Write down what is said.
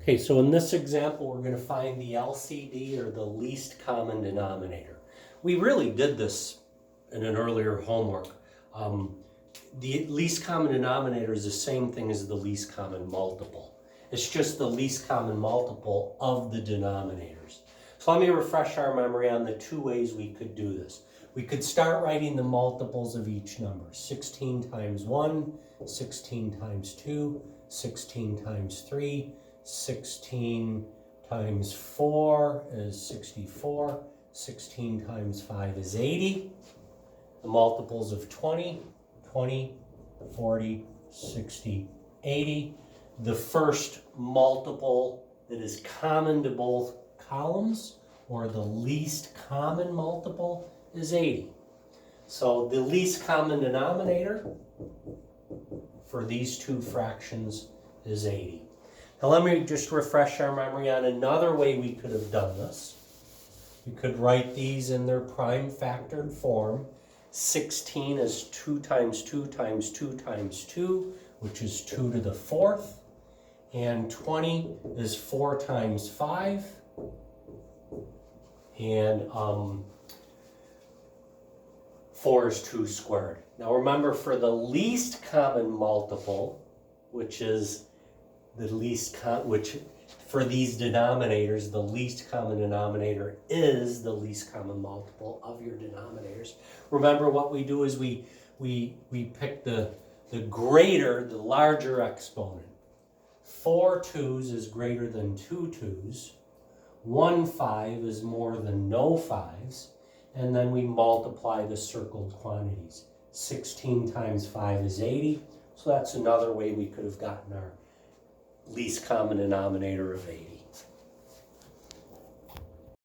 Okay, so in this example, we're going to find the LCD, or the least common denominator. We really did this in an earlier homework. The least common denominator is the same thing as the least common multiple. It's just the least common multiple of the denominators. So let me refresh our memory on the two ways we could do this. We could start writing the multiples of each number. 16 times 1, 16 times 2, 16 times 3, 16 times 4 is 64, 16 times 5 is 80. The multiples of 20, 20, 40, 60, 80. The first multiple that is common to both columns, or the least common multiple, is 80. So the least common denominator for these two fractions is 80. Now let me just refresh our memory on another way we could have done this. We could write these in their prime factored form. 16 is 2 times 2 times 2 times 2, which is 2 to the 4th. And 20 is 4 times 5. And 4 is 2 squared. Now remember, for the least common multiple, which is the least which for these denominators, the least common denominator is the least common multiple of your denominators. Remember, what we do is we pick the greater, the larger exponent. 4 2's is greater than 2 2's. 1 5 is more than no 5's. And then we multiply the circled quantities. 16 times 5 is 80. So that's another way we could have gotten our least common denominator of 80.